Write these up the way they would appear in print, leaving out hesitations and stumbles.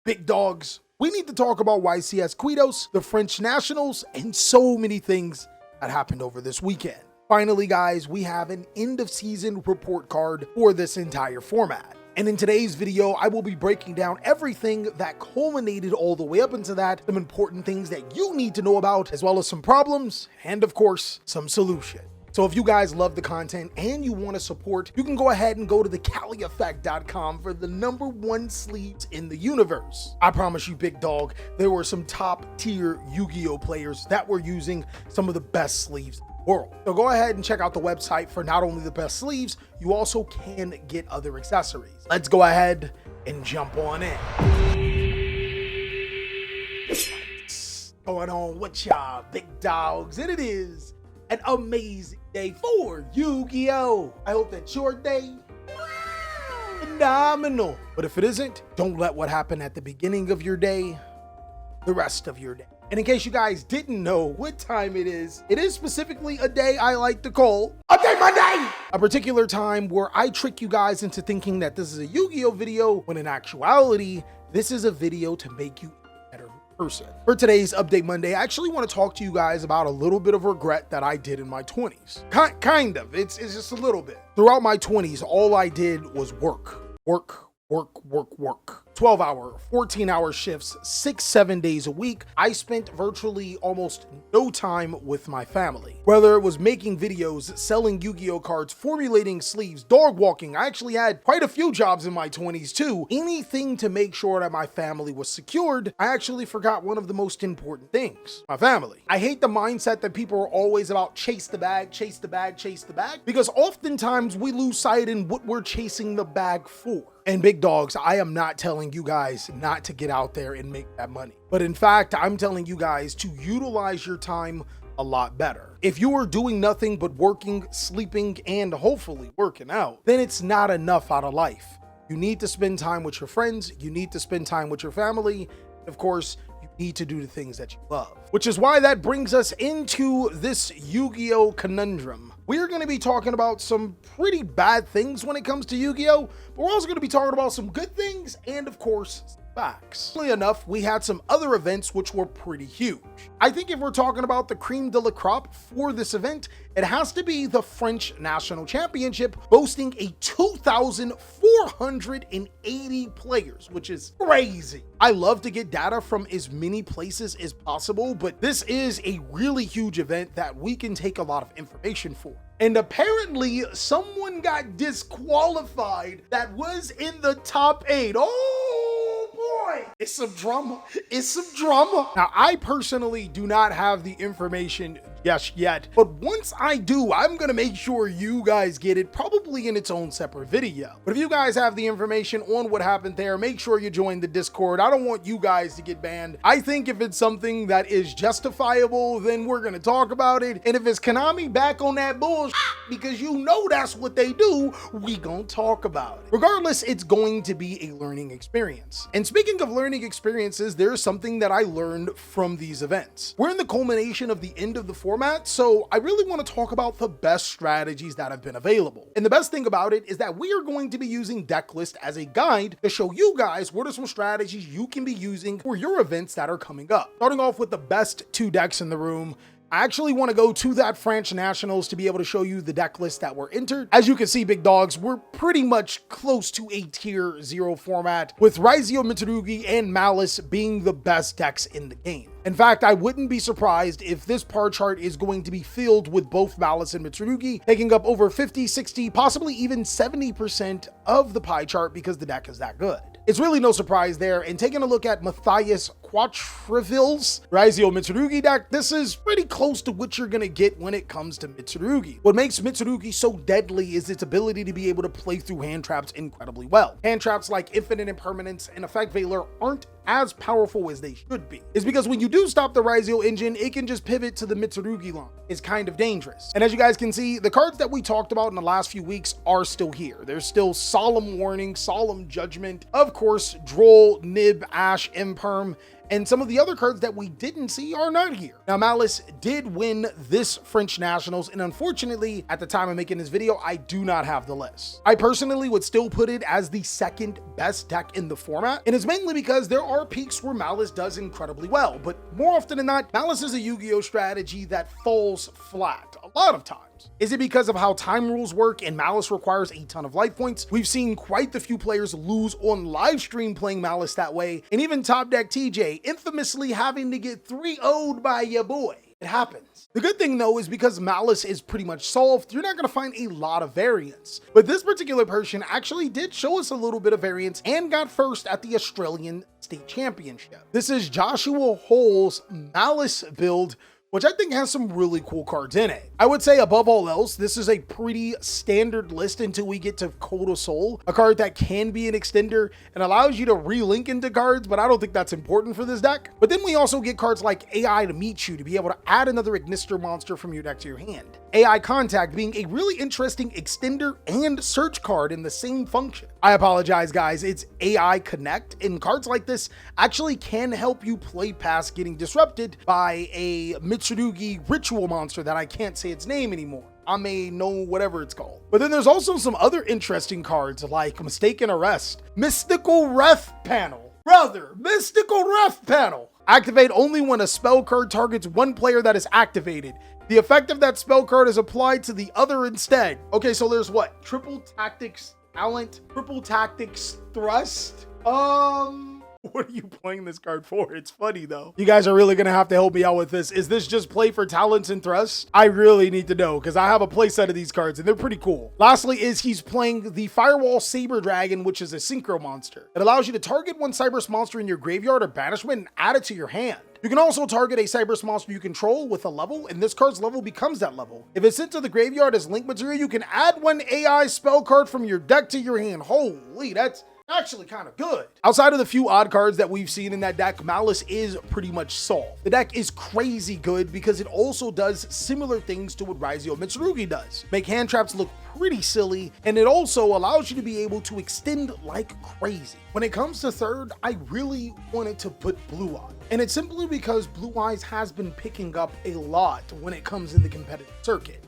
Big dogs, we need to talk about YCS Quitos, the French Nationals, and so many things that happened over this weekend. Finally, guys, we have an end of season report card for this entire format. And in today's video, I will be breaking down everything that culminated all the way up into that, some important things that you need to know about, as well as some problems, and of course, some solutions. So if you guys love the content and you want to support, you can go ahead and go to TheCaliEffect.com for the #1 sleeves in the universe. I promise you, big dog, there were some top tier Yu-Gi-Oh players that were using some of the best sleeves in the world. So go ahead and check out the website for not only the best sleeves, you also can get other accessories. Let's go ahead and jump on in. What's going on with y'all, big dogs? And it is an amazing day for Yu-Gi-Oh! I hope that your day phenomenal. But if it isn't, don't let what happened at the beginning of your day the rest of your day. And in case you guys didn't know what time it is specifically a day I like to call Update Monday! A particular time where I trick you guys into thinking that this is a Yu-Gi-Oh video, when in actuality, this is a video to make you a better person. For today's Update Monday, I actually want to talk to you guys about a little bit of regret that I did in my 20s. Kind of, it's just a little bit. Throughout my 20s, all I did was work. 12-hour, 14-hour shifts, 6-7 days a week. I spent virtually almost no time with my family. Whether it was making videos, selling Yu-Gi-Oh cards, formulating sleeves, dog walking, I actually had quite a few jobs in my 20s too. Anything to make sure that my family was secured, I actually forgot one of the most important things, my family. I hate the mindset that people are always about chase the bag, chase the bag, chase the bag, because oftentimes we lose sight in what we're chasing the bag for. And big dogs, I am not telling you guys not to get out there and make that money. But in fact, I'm telling you guys to utilize your time a lot better. If you are doing nothing but working, sleeping, and hopefully working out, then it's not enough out of life. You need to spend time with your friends. You need to spend time with your family. Of course, you need to do the things that you love. Which is why that brings us into this Yu-Gi-Oh conundrum. We're going to be talking about some pretty bad things when it comes to Yu-Gi-Oh, but we're also going to be talking about some good things and, of course, facts. Funnily enough, we had some other events which were pretty huge. I think if we're talking about the cream de la crop for this event, it has to be the French National Championship, boasting a 2,480 players, which is crazy. I love to get data from as many places as possible, but this is a really huge event that we can take a lot of information for. And apparently someone got disqualified that was in the top 8. Oh boy, it's some drama. It's some drama. Now, I personally do not have the information just yet, but once I do, I'm gonna make sure you guys get it, probably in its own separate video. But if you guys have the information on what happened there, make sure you join the Discord. I don't want you guys to get banned. I think if it's something that is justifiable, then we're gonna talk about it. And if it's Konami back on that bullshit, because you know that's what they do, we gonna talk about it. Regardless, it's going to be a learning experience. And speaking of learning experiences, there's something that I learned from these events. We're in the culmination of the end of the format, so I really want to talk about the best strategies that have been available. And the best thing about it is that we are going to be using Decklist as a guide to show you guys what are some strategies you can be using for your events that are coming up. Starting off with the best 2 decks in the room, I actually want to go to that French Nationals to be able to show you the deck list that were entered. As you can see, big dogs, we're pretty much close to a tier 0 format, with YCS, Mitsurugi, and Malice being the best decks in the game. In fact, I wouldn't be surprised if this par chart is going to be filled with both Malice and Mitsurugi, taking up over 50, 60, possibly even 70% of the pie chart because the deck is that good. It's really no surprise there. And taking a look at Matthias Quattreville's YCS Mitsurugi deck, this is pretty close to what you're gonna get when it comes to Mitsurugi. What makes Mitsurugi so deadly is its ability to be able to play through hand traps incredibly well. Hand traps like Infinite Impermanence and Effect Veiler aren't as powerful as they should be. It's because when you do stop the YCS engine, it can just pivot to the Mitsurugi line. It's kind of dangerous. And as you guys can see, the cards that we talked about in the last few weeks are still here. There's still Solemn Warning, Solemn Judgment, of course, Droll, Nib, Ash, Imperm, and some of the other cards that we didn't see are not here. Now, Malice did win this French Nationals, and unfortunately, at the time of making this video, I do not have the list. I personally would still put it as the second best deck in the format, and it's mainly because there are peaks where Malice does incredibly well, but more often than not, Malice is a Yu-Gi-Oh strategy that falls flat a lot of times. Is it because of how time rules work and Malice requires a ton of life points? We've seen quite the few players lose on live stream playing Malice that way, and even Top Deck TJ infamously having to get 3-0'd by your boy. It happens. The good thing though is because Malice is pretty much solved, you're not going to find a lot of variance. But this particular person actually did show us a little bit of variance and got first at the Australian State Championship. This is Joshua Hole's Malice build, which I think has some really cool cards in it. I would say above all else, this is a pretty standard list until we get to Code of Soul, a card that can be an extender and allows you to relink into cards, but I don't think that's important for this deck. But then we also get cards like AI to meet you to be able to add another Ignister monster from your deck to your hand. AI Contact being a really interesting extender and search card in the same function. I apologize guys, it's AI Connect, and cards like this actually can help you play past getting disrupted by a Mitsurugi ritual monster that I can't say its name anymore. I may know whatever it's called. But then there's also some other interesting cards like Mistaken Arrest, Mystical Ref Panel. Brother, Mystical Ref Panel. Activate only when a spell card targets one player that is activated. The effect of that spell card is applied to the other instead. Okay, so there's what? Triple Tactics Talent, Triple Tactics Thrust. What are you playing this card for? It's funny though. You guys are really gonna have to help me out with this. Is this just play for talents and thrust? I really need to know because I have a play set of these cards and they're pretty cool. Lastly is he's playing the Firewall Saber Dragon, which is a synchro monster. It allows you to target one Cyberse monster in your graveyard or banishment and add it to your hand. You can also target a Cyberse monster you control with a level, and this card's level becomes that level. If it's sent to the graveyard as link material, you can add one AI spell card from your deck to your hand. Holy, that's actually kind of good. Outside of the few odd cards that we've seen in that deck, Malice is pretty much solved. The deck is crazy good because it also does similar things to what YCS Mitsurugi does. Make hand traps look pretty silly, and it also allows you to be able to extend like crazy. When it comes to third, I really wanted to put Blue Eye. And it's simply because Blue Eyes has been picking up a lot when it comes in the competitive circuit.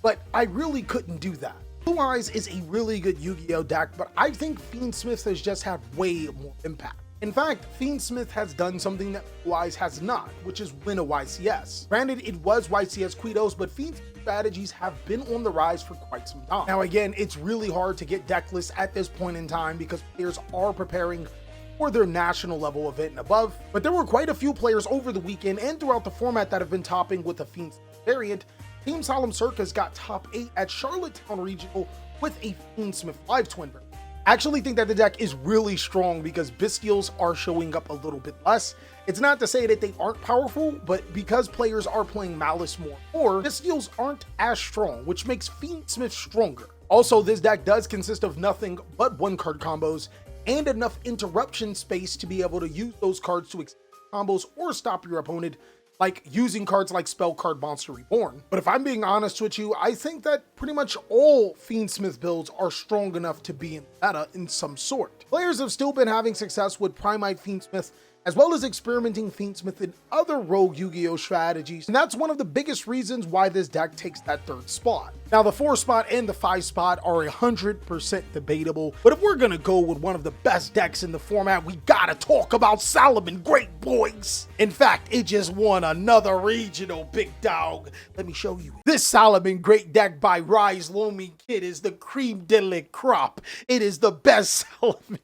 But I really couldn't do that. Blue Eyes is a really good Yu-Gi-Oh deck, but I think Fiend Smith has just had way more impact. In fact, Fiend Smith has done something that Blue Eyes has not, which is win a YCS. Granted, it was YCS Quitos, but Fiend's strategies have been on the rise for quite some time. Now again, it's really hard to get deck lists at this point in time because players are preparing for their national level event and above, but there were quite a few players over the weekend and throughout the format that have been topping with the Fiend variant. Team Solemn Circus got top 8 at Charlottetown Regional with a Fiend Smith Live Twin. I actually think that the deck is really strong because Bestials are showing up a little bit less. It's not to say that they aren't powerful, but because players are playing Malice more, Bestials aren't as strong, which makes Fiend Smith stronger. Also, this deck does consist of nothing but one card combos and enough interruption space to be able to use those cards to extend combos or stop your opponent, like using cards like Spell Card Monster Reborn. But if I'm being honest with you, I think that pretty much all Fiend Smith builds are strong enough to be in meta in some sort. Players have still been having success with Primite Fiend Smith, as well as experimenting Fiend Smith in other rogue Yu-Gi-Oh strategies, and that's one of the biggest reasons why this deck takes that third spot. Now, the 4 spot and the 5 spot are 100% debatable, but if we're gonna go with one of the best decks in the format, we gotta talk about Solomon Great, boys! In fact, it just won another regional, big dog. Let me show you. This Solomon Great deck by Rise Lomi Kid is the cream de la crop. It is the best Solomon.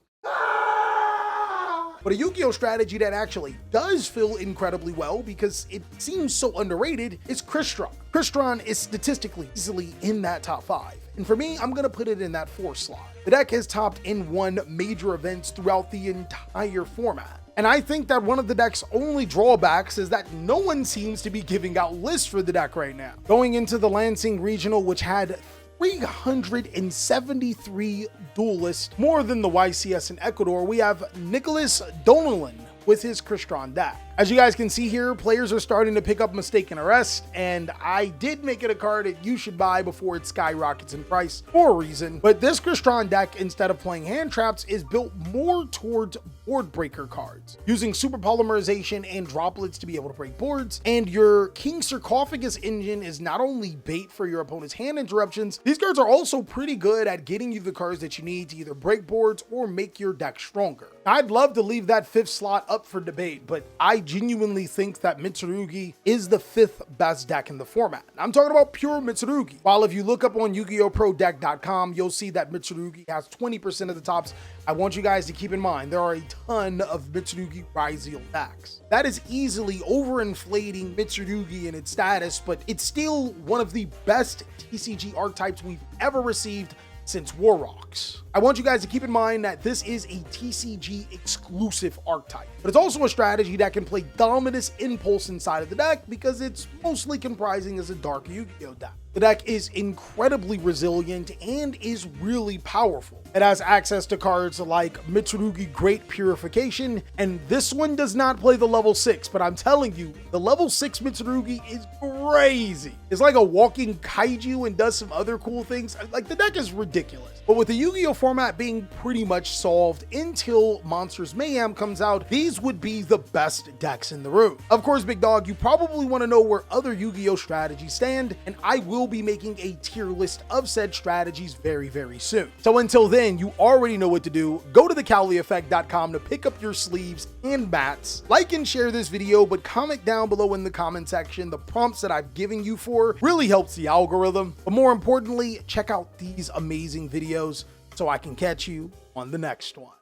But a Yu-Gi-Oh strategy that actually does feel incredibly well because it seems so underrated is Crystron. Crystron is statistically easily in that top 5. And for me, I'm gonna put it in that 4 slot. The deck has topped in won major events throughout the entire format. And I think that one of the deck's only drawbacks is that no one seems to be giving out lists for the deck right now. Going into the Lansing Regional, which had 373 duelists, more than the YCS in Ecuador, we have Nicholas Donnellan with his Crystron deck. As you guys can see here, players are starting to pick up Mistaken Arrest, and I did make it a card that you should buy before it skyrockets in price for a reason. But this Crystron deck, instead of playing hand traps, is built more towards board breaker cards, using super polymerization and droplets to be able to break boards. And your King Sarcophagus engine is not only bait for your opponent's hand interruptions, these cards are also pretty good at getting you the cards that you need to either break boards or make your deck stronger. I'd love to leave that 5th slot up for debate, but I genuinely think that Mitsurugi is the 5th best deck in the format. I'm talking about pure Mitsurugi. While if you look up on yugiohprodeck.com, you'll see that Mitsurugi has 20% of the tops. I want you guys to keep in mind, there are a ton of Mitsurugi Ryzeal decks. That is easily overinflating Mitsurugi in its status, but it's still one of the best TCG archetypes we've ever received since Warrocks. I want you guys to keep in mind that this is a TCG exclusive archetype, but it's also a strategy that can play Dominus Impulse inside of the deck because it's mostly comprising as a Dark Yu-Gi-Oh deck. The deck is incredibly resilient and is really powerful. It has access to cards like Mitsurugi Great Purification, and this one does not play the level 6, but I'm telling you, the level 6 Mitsurugi is crazy. It's like a walking kaiju and does some other cool things. Like, the deck is ridiculous. But with the Yu-Gi-Oh format being pretty much solved until Monsters Mayhem comes out, these would be the best decks in the room. Of course, big dog, you probably want to know where other Yu-Gi-Oh strategies stand, and I will be making a tier list of said strategies very, very soon. So until then, you already know what to do. Go to TheCaliEffect.com to pick up your sleeves and bats. Like and share this video, but comment down below in the comment section. The prompts that I've given you for really helps the algorithm. But more importantly, check out these amazing videos so I can catch you on the next one.